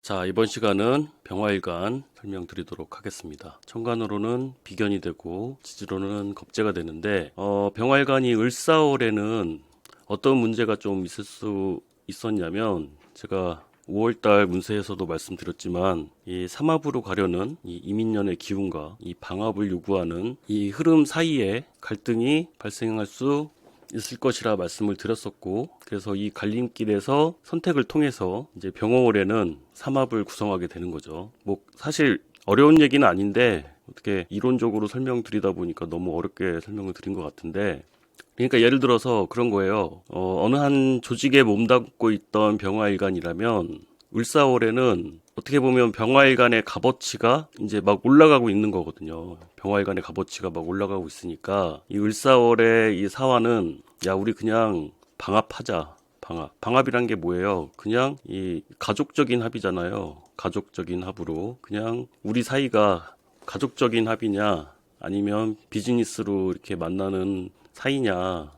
자, 이번 시간은 병화일간 설명드리도록 하겠습니다. 천간으로는 비견이 되고 지지로는 겁재가 되는데 병화일간이 을사월에는 어떤 문제가 좀 있을 수 있었냐면, 제가 5월달 문세에서도 말씀드렸지만 이 삼합으로 가려는 이 이민년의 기운과 이 방합을 요구하는 이 흐름 사이에 갈등이 발생할 수 있을 것이라 말씀을 드렸었고, 그래서 이 갈림길에서 선택을 통해서 이제 병호월에는 삼합을 구성하게 되는 거죠. 뭐 사실 어려운 얘기는 아닌데 어떻게 이론적으로 설명드리다 보니까 너무 어렵게 설명을 드린 것 같은데, 그러니까 예를 들어서 그런 거예요. 어느 한 조직에 몸담고 있던 병화일간이라면 을사월에는 어떻게 보면 병화일간의 값어치가 이제 막 올라가고 있는 거거든요. 병화일간의 값어치가 막 올라가고 있으니까 이 을사월의 이 사화는, 야, 우리 그냥 방합하자. 방합이란 게 뭐예요? 그냥 이 가족적인 합이잖아요. 가족적인 합으로 그냥 우리 사이가 가족적인 합이냐 아니면 비즈니스로 이렇게 만나는 사이냐,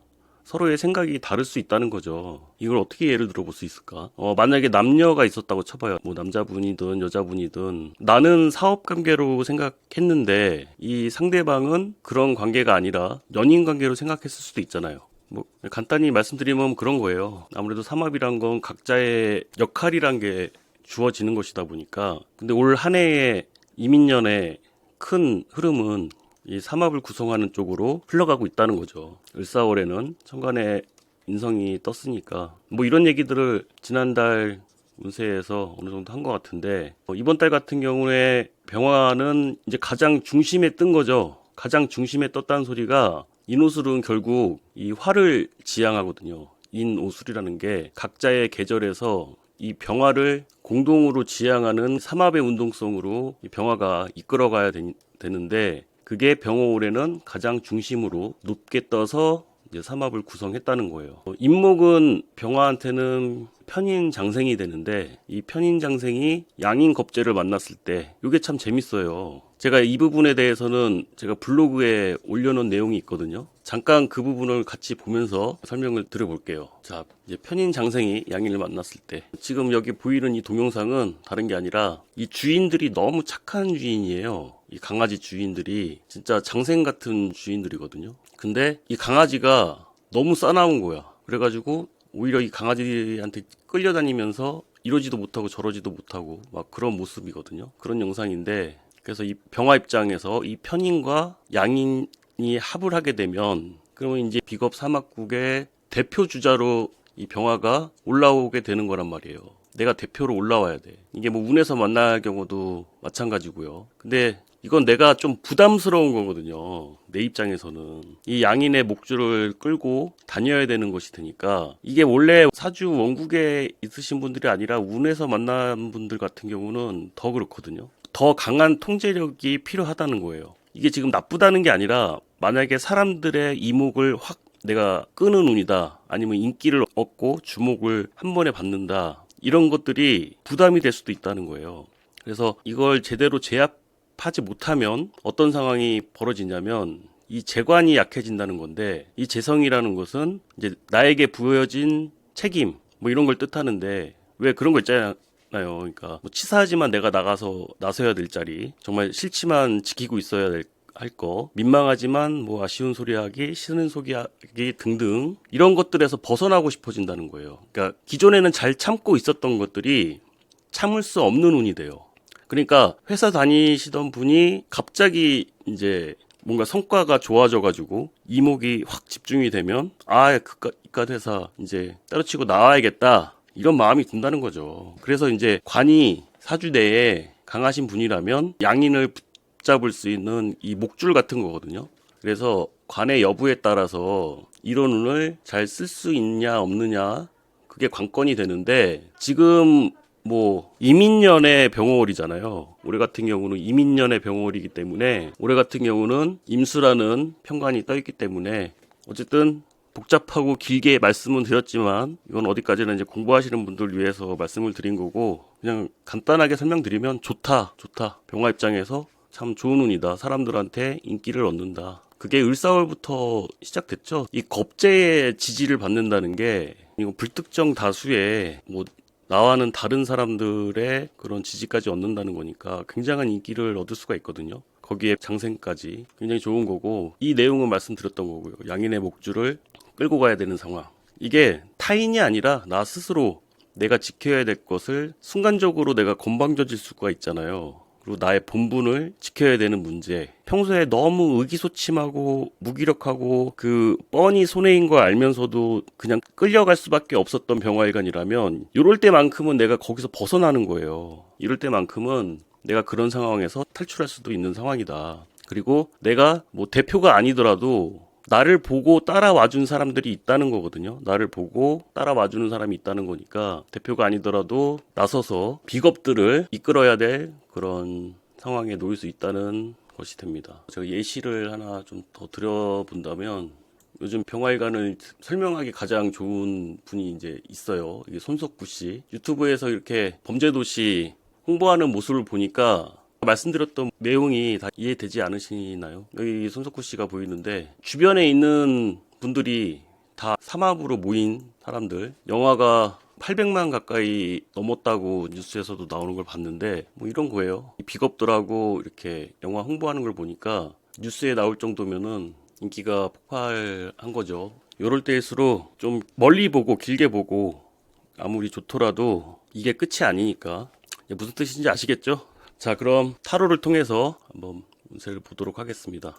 서로의 생각이 다를 수 있다는 거죠. 이걸 어떻게 예를 들어볼 수 있을까? 만약에 남녀가 있었다고 쳐봐요. 뭐 남자분이든 여자분이든 나는 사업관계로 생각했는데 이 상대방은 그런 관계가 아니라 연인 관계로 생각했을 수도 있잖아요. 뭐 간단히 말씀드리면 그런 거예요. 아무래도 삼합이란 건 각자의 역할이란 게 주어지는 것이다 보니까, 근데 올 한 해의 이민년의 큰 흐름은 이 삼합을 구성하는 쪽으로 흘러가고 있다는 거죠. 을사월에는 천간에 인성이 떴으니까 뭐 이런 얘기들을 지난달 운세에서 어느 정도 한 것 같은데, 이번 달 같은 경우에 병화는 이제 가장 중심에 뜬 거죠. 가장 중심에 떴다는 소리가, 인오술은 결국 이 화를 지향하거든요. 인오술이라는 게 각자의 계절에서 이 병화를 공동으로 지향하는 삼합의 운동성으로 이 병화가 이끌어가야 되는데, 그게 병호월에는 가장 중심으로 높게 떠서 이제 삼합을 구성했다는 거예요. 임목은 병화한테는 편인 장생이 되는데, 이 편인 장생이 양인 겁재를 만났을 때 이게 참 재밌어요. 제가 이 부분에 대해서는 제가 블로그에 올려놓은 내용이 있거든요. 잠깐 그 부분을 같이 보면서 설명을 드려볼게요. 자, 이제 편인 장생이 양인을 만났을 때, 지금 여기 보이는 이 동영상은 다른 게 아니라 이 주인들이 너무 착한 주인이에요. 이 강아지 주인들이 진짜 장생 같은 주인들이거든요. 근데 이 강아지가 너무 싸나운 거야. 그래가지고 오히려 이 강아지한테 끌려다니면서 이러지도 못하고 저러지도 못하고 막 그런 모습이거든요. 그런 영상인데, 그래서 이 병화 입장에서 이 편인과 양인이 합을 하게 되면, 그러면 이제 비겁 사막국의 대표 주자로 이 병화가 올라오게 되는 거란 말이에요. 내가 대표로 올라와야 돼. 이게 뭐 운에서 만날 경우도 마찬가지고요. 근데 이건 내가 좀 부담스러운 거거든요. 내 입장에서는. 이 양인의 목줄을 끌고 다녀야 되는 것이 되니까, 이게 원래 사주 원국에 있으신 분들이 아니라 운에서 만난 분들 같은 경우는 더 그렇거든요. 더 강한 통제력이 필요하다는 거예요. 이게 지금 나쁘다는 게 아니라, 만약에 사람들의 이목을 확 내가 끄는 운이다, 아니면 인기를 얻고 주목을 한 번에 받는다, 이런 것들이 부담이 될 수도 있다는 거예요. 그래서 이걸 제대로 제압하지 못하면 어떤 상황이 벌어지냐면, 이 재관이 약해진다는 건데, 이 재성이라는 것은 이제 나에게 부여진 책임 뭐 이런 걸 뜻하는데, 왜 그런 거 있잖아요. 그러니까 뭐 치사하지만 내가 나서야 될 자리, 정말 싫지만 지키고 있어야 할 거, 민망하지만 뭐 아쉬운 소리 하기, 싫은 소리 하기 등등, 이런 것들에서 벗어나고 싶어진다는 거예요. 그러니까 기존에는 잘 참고 있었던 것들이 참을 수 없는 운이 돼요. 그러니까 회사 다니시던 분이 갑자기 이제 뭔가 성과가 좋아져가지고 이목이 확 집중이 되면, 그깟 회사 이제 때려치고 나와야겠다, 이런 마음이 든다는 거죠. 그래서 이제 관이 사주 내에 강하신 분이라면 양인을 붙잡을 수 있는 이 목줄 같은 거거든요. 그래서 관의 여부에 따라서 이런 운을 잘 쓸 수 있냐 없느냐, 그게 관건이 되는데, 지금 뭐 이민년의 병호월이잖아요. 올해 같은 경우는 이민년의 병호월이기 때문에, 올해 같은 경우는 임수라는 편관이 떠 있기 때문에, 어쨌든 복잡하고 길게 말씀은 드렸지만 이건 어디까지나 이제 공부하시는 분들 위해서 말씀을 드린 거고, 그냥 간단하게 설명드리면 좋다. 병화 입장에서 참 좋은 운이다. 사람들한테 인기를 얻는다. 그게 을사월부터 시작됐죠. 이 겁재의 지지를 받는다는 게, 이거 불특정 다수의 뭐 나와는 다른 사람들의 그런 지지까지 얻는다는 거니까 굉장한 인기를 얻을 수가 있거든요. 거기에 장생까지 굉장히 좋은 거고, 이 내용은 말씀드렸던 거고요. 양인의 목줄을 끌고 가야 되는 상황. 이게 타인이 아니라 나 스스로 내가 지켜야 될 것을 순간적으로 내가 건방져질 수가 있잖아요. 그리고 나의 본분을 지켜야 되는 문제. 평소에 너무 의기소침하고 무기력하고 그 뻔히 손해인 걸 알면서도 그냥 끌려갈 수밖에 없었던 병화일관이라면 이럴 때만큼은 내가 거기서 벗어나는 거예요. 이럴 때만큼은 내가 그런 상황에서 탈출할 수도 있는 상황이다. 그리고 내가 뭐 대표가 아니더라도 나를 보고 따라와준 사람들이 있다는 거거든요. 나를 보고 따라와주는 사람이 있다는 거니까 대표가 아니더라도 나서서 비겁들을 이끌어야 될 그런 상황에 놓일 수 있다는 것이 됩니다. 제가 예시를 하나 좀 더 드려본다면, 요즘 병화일관을 설명하기 가장 좋은 분이 이제 있어요. 이게 손석구 씨. 유튜브에서 이렇게 범죄도시 홍보하는 모습을 보니까 말씀드렸던 내용이 다 이해되지 않으시나요? 여기 손석구 씨가 보이는데 주변에 있는 분들이 다 삼합으로 모인 사람들, 영화가 800만 가까이 넘었다고 뉴스에서도 나오는 걸 봤는데 뭐 이런 거예요. 비겁들하고 이렇게 영화 홍보하는 걸 보니까 뉴스에 나올 정도면은 인기가 폭발한 거죠. 이럴 때일수록 좀 멀리 보고 길게 보고, 아무리 좋더라도 이게 끝이 아니니까. 무슨 뜻인지 아시겠죠? 자, 그럼 타로를 통해서 한번 운세를 보도록 하겠습니다.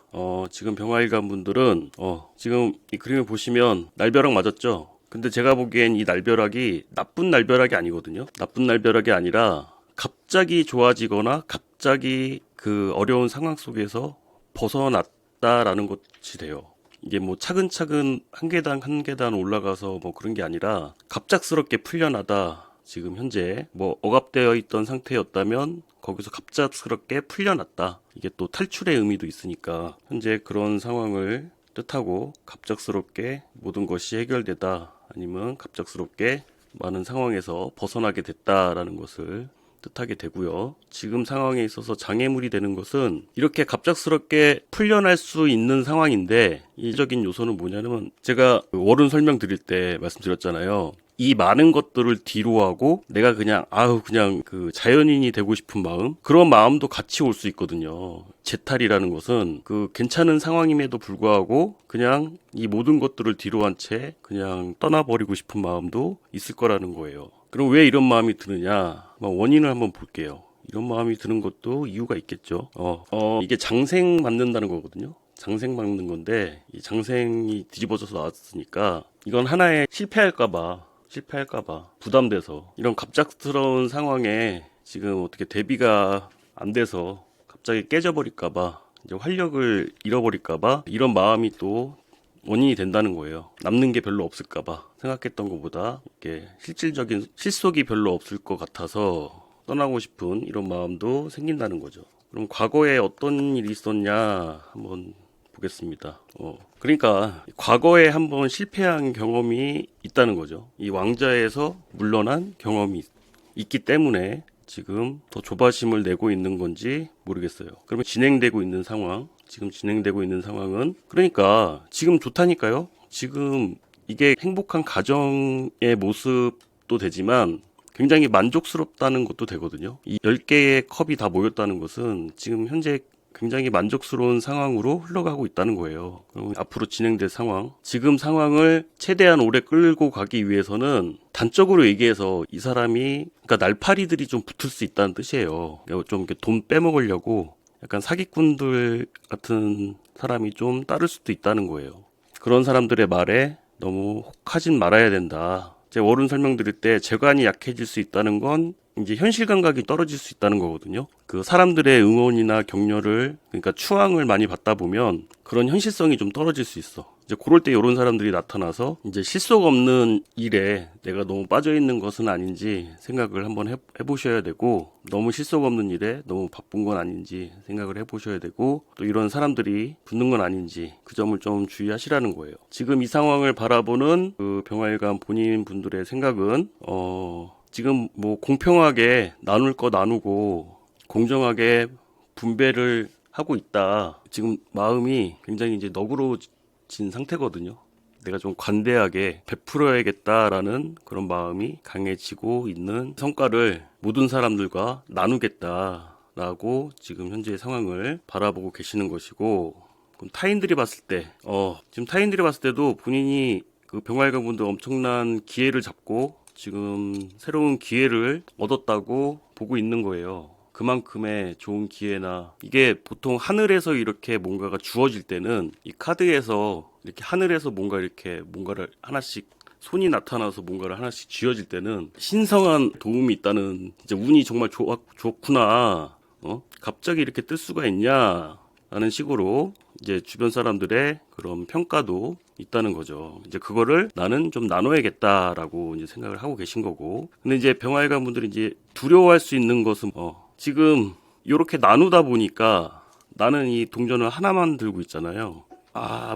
지금 병화일관 분들은 지금 이 그림을 보시면 날벼락 맞았죠? 근데 제가 보기엔 이 날벼락이 나쁜 날벼락이 아니거든요. 나쁜 날벼락이 아니라 갑자기 좋아지거나 갑자기 그 어려운 상황 속에서 벗어났다라는 것이 돼요. 이게 뭐 차근차근 한 계단 한 계단 올라가서 뭐 그런 게 아니라 갑작스럽게 풀려나다. 지금 현재 뭐 억압되어 있던 상태였다면 거기서 갑작스럽게 풀려났다. 이게 또 탈출의 의미도 있으니까 현재 그런 상황을 뜻하고, 갑작스럽게 모든 것이 해결되다, 아니면 갑작스럽게 많은 상황에서 벗어나게 됐다라는 것을 뜻하게 되고요. 지금 상황에 있어서 장애물이 되는 것은 이렇게 갑작스럽게 풀려날 수 있는 상황인데, 이적인 요소는 뭐냐면 제가 월운 설명드릴 때 말씀드렸잖아요. 이 많은 것들을 뒤로하고 내가 그냥 그냥 그 자연인이 되고 싶은 마음, 그런 마음도 같이 올 수 있거든요. 재탈이라는 것은 그 괜찮은 상황임에도 불구하고 그냥 이 모든 것들을 뒤로한 채 그냥 떠나버리고 싶은 마음도 있을 거라는 거예요. 그럼 왜 이런 마음이 드느냐? 원인을 한번 볼게요. 이런 마음이 드는 것도 이유가 있겠죠. 이게 장생 맞는다는 거거든요. 장생 맞는 건데, 이 장생이 뒤집어져서 나왔으니까 이건 하나의 실패할까봐 부담돼서, 이런 갑작스러운 상황에 지금 어떻게 대비가 안 돼서 갑자기 깨져버릴까봐, 이제 활력을 잃어버릴까봐 이런 마음이 또 원인이 된다는 거예요. 남는 게 별로 없을까봐, 생각했던 것보다 이렇게 실질적인 실속이 별로 없을 것 같아서 떠나고 싶은 이런 마음도 생긴다는 거죠. 그럼 과거에 어떤 일이 있었냐 한번 보겠습니다. 그러니까 과거에 한번 실패한 경험이 있다는 거죠. 이 왕좌에서 물러난 경험이 있기 때문에 지금 더 조바심을 내고 있는 건지 모르겠어요. 그러면 진행되고 있는 상황, 지금 진행되고 있는 상황은, 그러니까 지금 좋다니까요. 지금 이게 행복한 가정의 모습도 되지만 굉장히 만족스럽다는 것도 되거든요. 이 10개의 컵이 다 모였다는 것은 지금 현재 굉장히 만족스러운 상황으로 흘러가고 있다는 거예요. 그럼 앞으로 진행될 상황, 지금 상황을 최대한 오래 끌고 가기 위해서는 단적으로 얘기해서 이 사람이, 그러니까 날파리들이 좀 붙을 수 있다는 뜻이에요. 좀 이렇게 돈 빼먹으려고 약간 사기꾼들 같은 사람이 좀 따를 수도 있다는 거예요. 그런 사람들의 말에 너무 혹하진 말아야 된다. 제가 월운 설명드릴 때 재관이 약해질 수 있다는 건 이제 현실 감각이 떨어질 수 있다는 거거든요. 그 사람들의 응원이나 격려를, 그러니까 추앙을 많이 받다 보면 그런 현실성이 좀 떨어질 수 있어. 이제 그럴 때 이런 사람들이 나타나서 이제 실속 없는 일에 내가 너무 빠져 있는 것은 아닌지 생각을 한번 해보셔야 되고, 너무 실속 없는 일에 너무 바쁜 건 아닌지 생각을 해보셔야 되고, 또 이런 사람들이 붙는 건 아닌지 그 점을 좀 주의하시라는 거예요. 지금 이 상황을 바라보는 그 병화일관 본인 분들의 생각은 지금 뭐 공평하게 나눌 거 나누고 공정하게 분배를 하고 있다. 지금 마음이 굉장히 이제 너그러워진 상태거든요. 내가 좀 관대하게 베풀어야겠다라는 그런 마음이 강해지고 있는 성과를 모든 사람들과 나누겠다라고 지금 현재의 상황을 바라보고 계시는 것이고, 그럼 타인들이 봤을 때, 지금 타인들이 봤을 때도 본인이 그 병활관 분들 엄청난 기회를 잡고 지금 새로운 기회를 얻었다고 보고 있는 거예요. 그만큼의 좋은 기회나, 이게 보통 하늘에서 이렇게 뭔가가 주어질 때는 이 카드에서 이렇게 하늘에서 뭔가를 하나씩 손이 나타나서 뭔가를 하나씩 쥐어질 때는 신성한 도움이 있다는, 진짜 운이 정말 좋구나. 갑자기 이렇게 뜰 수가 있냐? 라는 식으로 이제 주변 사람들의 그런 평가도 있다는 거죠. 이제 그거를 나는 좀 나눠야겠다라고 이제 생각을 하고 계신 거고. 근데 이제 병활관 분들이 이제 두려워할 수 있는 것은 지금 이렇게 나누다 보니까 나는 이 동전을 하나만 들고 있잖아요.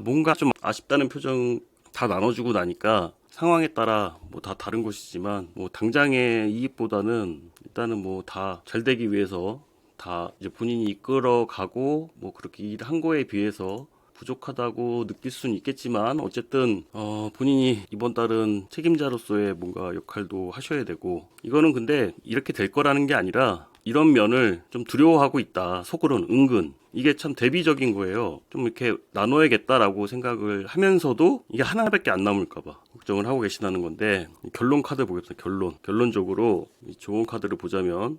뭔가 좀 아쉽다는 표정 다 나눠주고 나니까 상황에 따라 뭐 다 다른 것이지만 뭐 당장의 이익보다는 일단은 뭐 다 잘 되기 위해서 다 이제 본인이 이끌어가고 뭐 그렇게 일한 거에 비해서 부족하다고 느낄 수는 있겠지만, 어쨌든 본인이 이번 달은 책임자로서의 뭔가 역할도 하셔야 되고, 이거는 근데 이렇게 될 거라는 게 아니라 이런 면을 좀 두려워하고 있다, 속으로는 은근. 이게 참 대비적인 거예요. 좀 이렇게 나눠야겠다라고 생각을 하면서도 이게 하나밖에 안 남을까봐 걱정을 하고 계시다는 건데, 결론 카드 보겠습니다. 결론적으로 좋은 카드를 보자면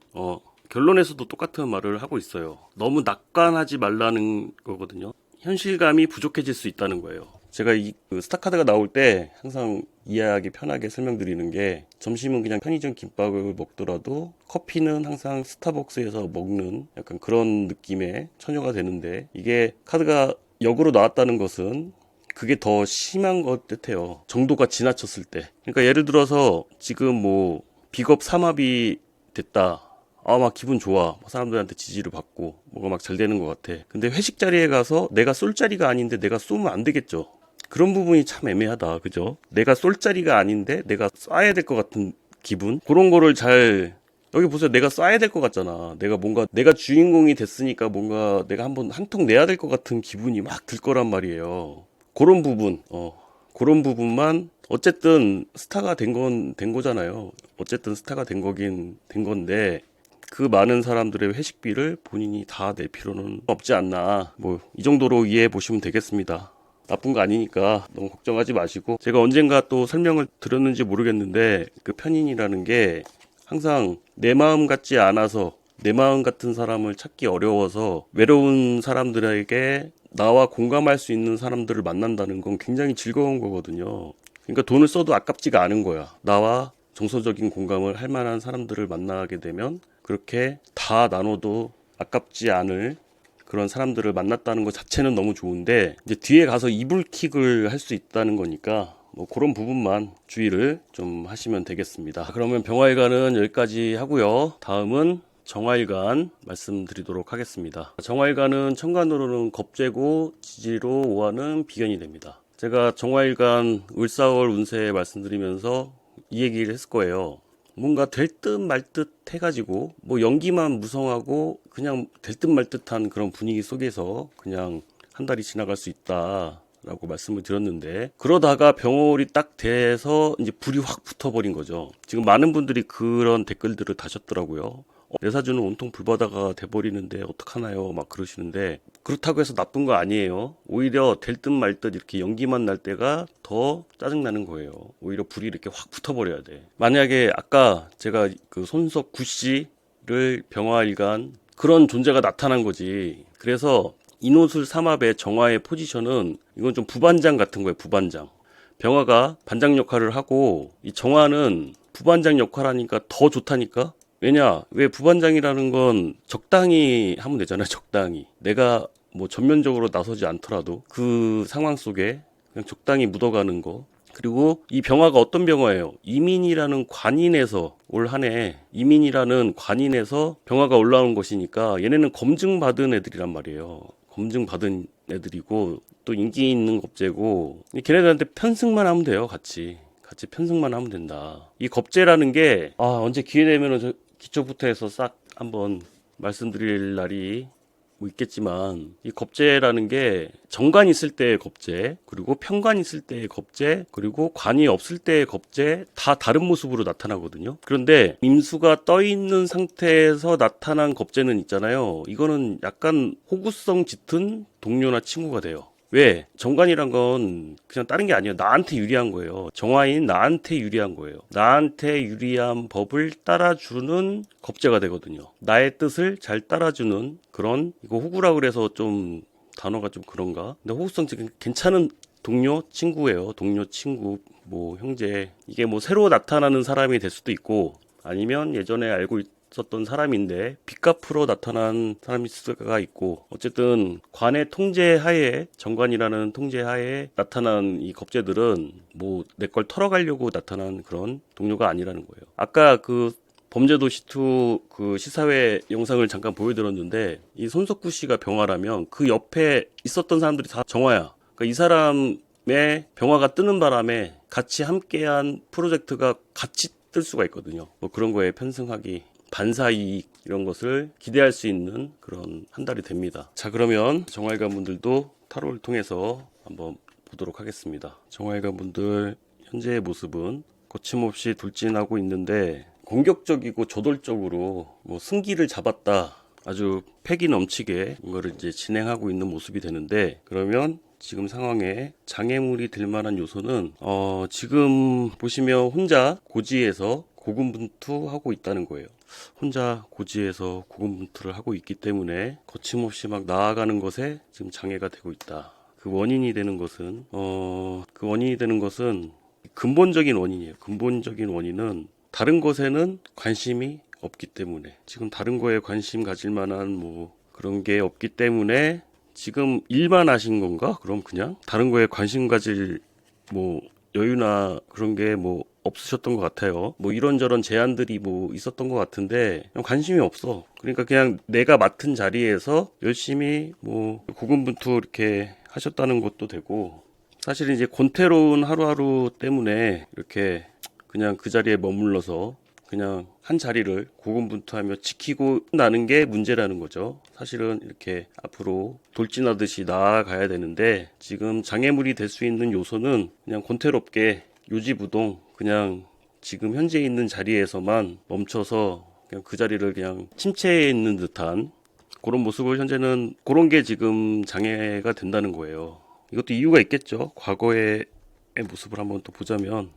결론에서도 똑같은 말을 하고 있어요. 너무 낙관하지 말라는 거거든요. 현실감이 부족해질 수 있다는 거예요. 제가 그 스타카드가 나올 때 항상 이해하기 편하게 설명드리는 게, 점심은 그냥 편의점 김밥을 먹더라도 커피는 항상 스타벅스에서 먹는 약간 그런 느낌의 처녀가 되는데, 이게 카드가 역으로 나왔다는 것은 그게 더 심한 것 같아요. 정도가 지나쳤을 때. 그러니까 예를 들어서 지금 뭐 비겁 삼합이 됐다. 막 기분 좋아. 사람들한테 지지를 받고 뭐가 막 잘 되는 것 같아. 근데 회식 자리에 가서 내가 쏠 자리가 아닌데 내가 쏘면 안 되겠죠. 그런 부분이 참 애매하다. 그죠? 내가 쏠 자리가 아닌데 내가 쏴야 될 것 같은 기분? 그런 거를 여기 보세요. 내가 쏴야 될 것 같잖아. 내가 주인공이 됐으니까 뭔가 내가 한 통 내야 될 것 같은 기분이 막 들 거란 말이에요. 그런 부분만 어쨌든 스타가 된 거잖아요. 어쨌든 스타가 된 건데, 그 많은 사람들의 회식비를 본인이 다 낼 필요는 없지 않나. 뭐 이 정도로 이해해 보시면 되겠습니다. 나쁜 거 아니니까 너무 걱정하지 마시고, 제가 언젠가 또 설명을 드렸는지 모르겠는데, 그 편인이라는 게 항상 내 마음 같지 않아서, 내 마음 같은 사람을 찾기 어려워서 외로운 사람들에게 나와 공감할 수 있는 사람들을 만난다는 건 굉장히 즐거운 거거든요. 그러니까 돈을 써도 아깝지가 않은 거야. 나와 정서적인 공감을 할 만한 사람들을 만나게 되면 그렇게 다 나눠도 아깝지 않을 그런 사람들을 만났다는 것 자체는 너무 좋은데, 이제 뒤에 가서 이불킥을 할 수 있다는 거니까 뭐 그런 부분만 주의를 좀 하시면 되겠습니다. 그러면 병활관은 여기까지 하고요. 다음은 정활관 말씀드리도록 하겠습니다. 정활관은 천간으로는 겁재고 지지로 오하는 비견이 됩니다. 제가 정활관 을사월 운세 말씀드리면서 이 얘기를 했을 거예요. 뭔가 될 듯 말 듯 해가지고 뭐 연기만 무성하고 그냥 될 듯 말 듯한 그런 분위기 속에서 그냥 한 달이 지나갈 수 있다라고 말씀을 드렸는데, 그러다가 병월이 딱 돼서 이제 불이 확 붙어버린 거죠. 지금 많은 분들이 그런 댓글들을 다셨더라고요. 내 사주는 온통 불바다가 돼버리는데 어떡하나요? 막 그러시는데, 그렇다고 해서 나쁜 거 아니에요. 오히려 될 듯 말 듯 이렇게 연기만 날 때가 더 짜증나는 거예요. 오히려 불이 이렇게 확 붙어버려야 돼. 만약에 아까 제가 그 손석 구씨를 병화일간 그런 존재가 나타난 거지. 그래서 인호술 삼합의 정화의 포지션은 이건 좀 부반장 같은 거예요. 부반장. 병화가 반장 역할을 하고, 이 정화는 부반장 역할하니까 더 좋다니까. 왜 부반장이라는 건 적당히 하면 되잖아요. 적당히. 내가 뭐 전면적으로 나서지 않더라도 그 상황 속에 그냥 적당히 묻어가는 거. 그리고 이 병화가 어떤 병화예요? 이민이라는 관인에서, 올 한해 이민이라는 관인에서 병화가 올라온 것이니까 얘네는 검증받은 애들이란 말이에요. 검증받은 애들이고 또 인기 있는 겁재고, 걔네들한테 편승만 하면 돼요. 같이 편승만 하면 된다. 이 겁재라는 게 언제 기회 되면은 기초부터 해서 싹 한번 말씀드릴 날이 뭐 있겠지만 이 겁재라는 게 정관 있을 때의 겁재, 그리고 편관 있을 때의 겁재, 그리고 관이 없을 때의 겁재 다 다른 모습으로 나타나거든요. 그런데 임수가 떠 있는 상태에서 나타난 겁재는 있잖아요. 이거는 약간 호구성 짙은 동료나 친구가 돼요. 왜? 정관이란 건 그냥 다른 게 아니에요. 나한테 유리한 거예요. 정화인 나한테 유리한 거예요. 나한테 유리한 법을 따라주는 겁재가 되거든요. 나의 뜻을 잘 따라주는 그런, 이거 호구라 그래서 좀 단어가 좀 그런가? 근데 호구성 괜찮은 동료, 친구예요. 동료, 친구, 뭐 형제. 이게 뭐 새로 나타나는 사람이 될 수도 있고, 아니면 예전에 알고 있었던 사람인데 빚갚으로 나타난 사람일 수가 있고, 어쨌든 관의 통제하에, 정관이라는 통제하에 나타난 이 겁재들은 뭐 내 걸 털어가려고 나타난 그런 동료가 아니라는 거예요. 아까 그 범죄도시2 그 시사회 영상을 잠깐 보여드렸는데, 이 손석구 씨가 병화라면 그 옆에 있었던 사람들이 다 정화야. 그러니까 이 사람의 병화가 뜨는 바람에 같이 함께한 프로젝트가 같이 뜰 수가 있거든요. 뭐 그런 거에 편승하기, 반사이익 이런 것을 기대할 수 있는 그런 한 달이 됩니다. 자, 그러면 정화일관 분들도 타로를 통해서 한번 보도록 하겠습니다. 정화일관 분들 현재의 모습은 거침없이 돌진하고 있는데, 공격적이고 저돌적으로 뭐 승기를 잡았다, 아주 패기 넘치게 이거를 이제 진행하고 있는 모습이 되는데, 그러면 지금 상황에 장애물이 될 만한 요소는 지금 보시면 혼자 고지에서 고군분투하고 있다는 거예요. 혼자 고지에서 고군분투를 하고 있기 때문에 거침없이 막 나아가는 것에 지금 장애가 되고 있다. 그 원인이 되는 것은 근본적인 원인이에요. 근본적인 원인은 다른 것에는 관심이 없기 때문에, 지금 다른 거에 관심 가질 만한 뭐 그런 게 없기 때문에 지금 일만 하신 건가? 그럼 그냥 다른 거에 관심 가질 뭐 여유나 그런 게 뭐 없으셨던 것 같아요. 뭐 이런저런 제안들이 뭐 있었던 것 같은데 그냥 관심이 없어. 그러니까 그냥 내가 맡은 자리에서 열심히 뭐 고군분투 이렇게 하셨다는 것도 되고, 사실은 이제 곤태로운 하루하루 때문에 이렇게 그냥 그 자리에 머물러서 그냥 한 자리를 고군분투하며 지키고 나는 게 문제라는 거죠. 사실은 이렇게 앞으로 돌진하듯이 나아가야 되는데, 지금 장애물이 될 수 있는 요소는 그냥 곤태롭게 요지부동 그냥 지금 현재 있는 자리에서만 멈춰서 그냥 그 자리를 그냥 침체해 있는 듯한 그런 모습을, 현재는 그런 게 지금 장애가 된다는 거예요. 이것도 이유가 있겠죠. 과거의 모습을 한번 또 보자면,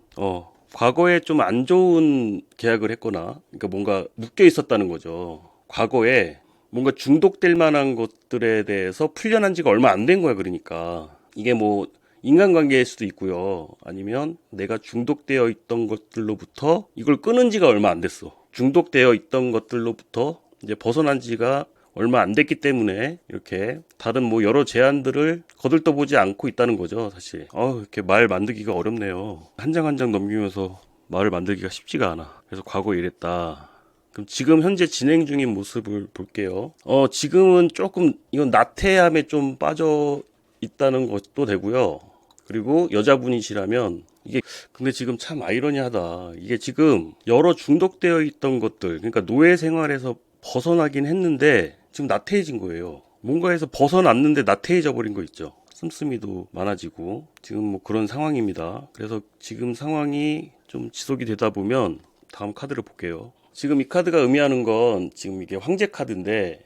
과거에 좀 안 좋은 계약을 했거나, 그러니까 뭔가 묶여 있었다는 거죠. 과거에 뭔가 중독될 만한 것들에 대해서 풀려난 지가 얼마 안 된 거야. 그러니까 이게 뭐 인간관계일 수도 있고요, 아니면 내가 중독되어 있던 것들로부터 이걸 끊은 지가 얼마 안 됐어. 중독되어 있던 것들로부터 이제 벗어난 지가 얼마 안 됐기 때문에 이렇게 다른 뭐 여러 제안들을 거들떠보지 않고 있다는 거죠. 사실 이렇게 말 만들기가 어렵네요. 한 장 한 장 넘기면서 말을 만들기가 쉽지가 않아. 그래서 과거에 이랬다. 그럼 지금 현재 진행 중인 모습을 볼게요. 지금은 조금 이건 나태함에 좀 빠져 있다는 것도 되고요. 그리고 여자분이시라면 이게, 근데 지금 참 아이러니하다. 이게 지금 여러 중독되어 있던 것들, 그러니까 노예 생활에서 벗어나긴 했는데 지금 나태해진 거예요. 뭔가에서 벗어났는데 나태해져 버린 거 있죠. 씀씀이도 많아지고 지금 뭐 그런 상황입니다. 그래서 지금 상황이 좀 지속이 되다 보면 다음 카드를 볼게요. 지금 이 카드가 의미하는 건, 지금 이게 황제 카드인데,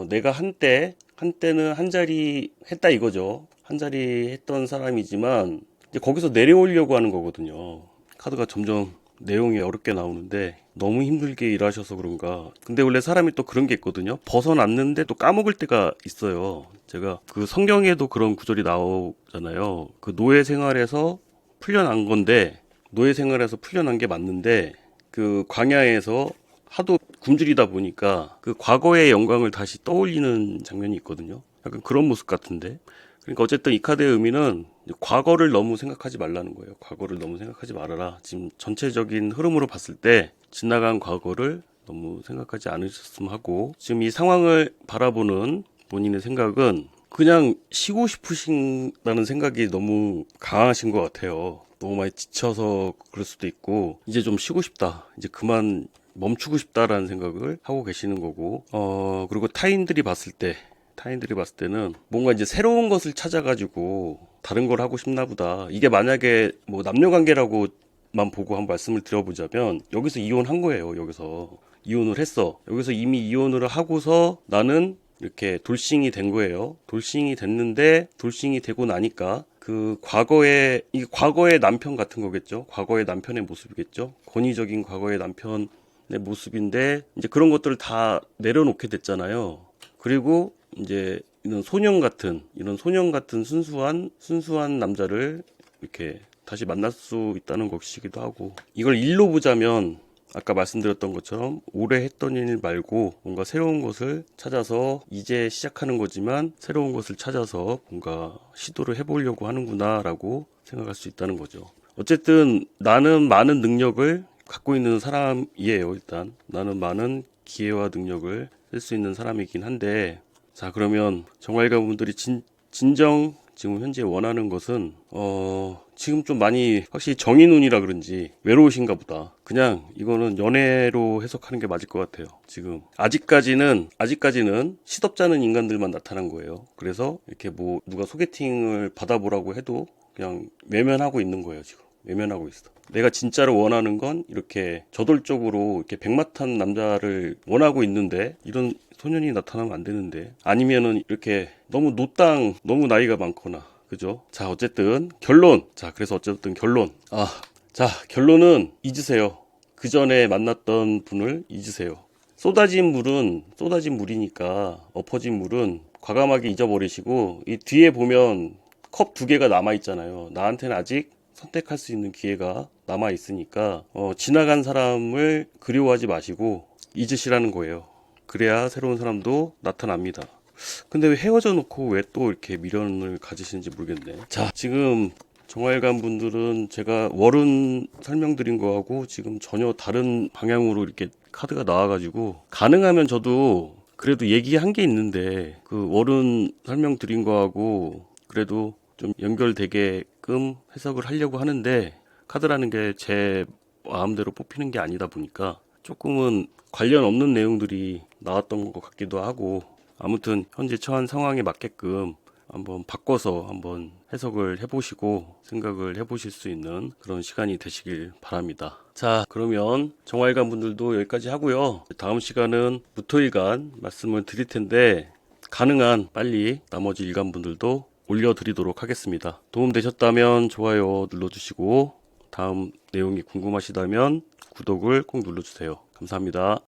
내가 한때는 한 자리 했다 이거죠. 한 자리 했던 사람이지만 이제 거기서 내려오려고 하는 거거든요. 카드가 점점 내용이 어렵게 나오는데 너무 힘들게 일하셔서 그런가. 근데 원래 사람이 또 그런 게 있거든요. 벗어났는데 또 까먹을 때가 있어요. 제가 그 성경에도 그런 구절이 나오잖아요. 그 노예 생활에서 풀려난 건데, 노예 생활에서 풀려난 게 맞는데 그 광야에서 하도 굶주리다 보니까 그 과거의 영광을 다시 떠올리는 장면이 있거든요. 약간 그런 모습 같은데. 그러니까 어쨌든 이 카드의 의미는 과거를 너무 생각하지 말라는 거예요. 과거를 너무 생각하지 말아라. 지금 전체적인 흐름으로 봤을 때 지나간 과거를 너무 생각하지 않으셨으면 하고, 지금 이 상황을 바라보는 본인의 생각은 그냥 쉬고 싶으신다는 생각이 너무 강하신 것 같아요. 너무 많이 지쳐서 그럴 수도 있고, 이제 좀 쉬고 싶다, 이제 그만 멈추고 싶다라는 생각을 하고 계시는 거고, 그리고 타인들이 봤을 때 타인들이 봤을 때는 뭔가 이제 새로운 것을 찾아가지고 다른 걸 하고 싶나 보다. 이게 만약에 뭐 남녀 관계라고만 보고 한 말씀을 드려보자면 여기서 이혼한 거예요. 여기서 이혼을 했어. 여기서 이미 이혼을 하고서 나는 이렇게 돌싱이 된 거예요. 돌싱이 됐는데 돌싱이 되고 나니까 그 과거의 이 과거의 남편 같은 거겠죠. 과거의 남편의 모습이겠죠. 권위적인 과거의 남편의 모습인데 이제 그런 것들을 다 내려놓게 됐잖아요. 그리고 이제 이런 소년 같은 순수한 남자를 이렇게 다시 만날 수 있다는 것이기도 하고, 이걸 일로 보자면 아까 말씀드렸던 것처럼 오래 했던 일 말고 뭔가 새로운 것을 찾아서 이제 시작하는 거지만 새로운 것을 찾아서 뭔가 시도를 해보려고 하는구나라고 생각할 수 있다는 거죠. 어쨌든 나는 많은 능력을 갖고 있는 사람이에요. 일단 나는 많은 기회와 능력을 쓸 수 있는 사람이긴 한데, 자 그러면 정화일관 분들이 진정 지금 현재 원하는 것은 지금 좀 많이 확실히 정인운이라 그런지 외로우신가 보다. 그냥 이거는 연애로 해석하는 게 맞을 것 같아요. 지금 아직까지는 시덥잖은 인간들만 나타난 거예요. 그래서 이렇게 뭐 누가 소개팅을 받아보라고 해도 그냥 외면하고 있는 거예요. 지금 외면하고 있어. 내가 진짜로 원하는 건 이렇게 저돌적으로 이렇게 백마탄 남자를 원하고 있는데 이런 소년이 나타나면 안 되는데, 아니면은 이렇게 너무 너무 나이가 많거나, 그죠? 자 어쨌든 결론. 자 그래서 어쨌든 결론. 자 결론은 잊으세요. 그 전에 만났던 분을 잊으세요. 쏟아진 물이니까 엎어진 물은 과감하게 잊어버리시고, 이 뒤에 보면 컵 두 개가 남아 있잖아요. 나한테는 아직 선택할 수 있는 기회가 남아 있으니까 지나간 사람을 그리워하지 마시고 잊으시라는 거예요. 그래야 새로운 사람도 나타납니다. 근데 왜 헤어져 놓고 왜 또 이렇게 미련을 가지시는지 모르겠네. 자, 지금 정화일관 분들은 제가 월운 설명드린 거하고 지금 전혀 다른 방향으로 이렇게 카드가 나와가지고, 가능하면 저도 그래도 얘기한 게 있는데 그 월운 설명드린 거하고 그래도 좀 연결되게끔 해석을 하려고 하는데, 카드라는 게 제 마음대로 뽑히는 게 아니다 보니까 조금은 관련 없는 내용들이 나왔던 것 같기도 하고, 아무튼 현재 처한 상황에 맞게끔 한번 바꿔서 한번 해석을 해보시고 생각을 해보실 수 있는 그런 시간이 되시길 바랍니다. 자 그러면 정화일관 분들도 여기까지 하고요. 다음 시간은 무토일관 말씀을 드릴 텐데 가능한 빨리 나머지 일간 분들도 올려드리도록 하겠습니다. 도움되셨다면 좋아요 눌러주시고 다음 내용이 궁금하시다면 구독을 꼭 눌러주세요. 감사합니다.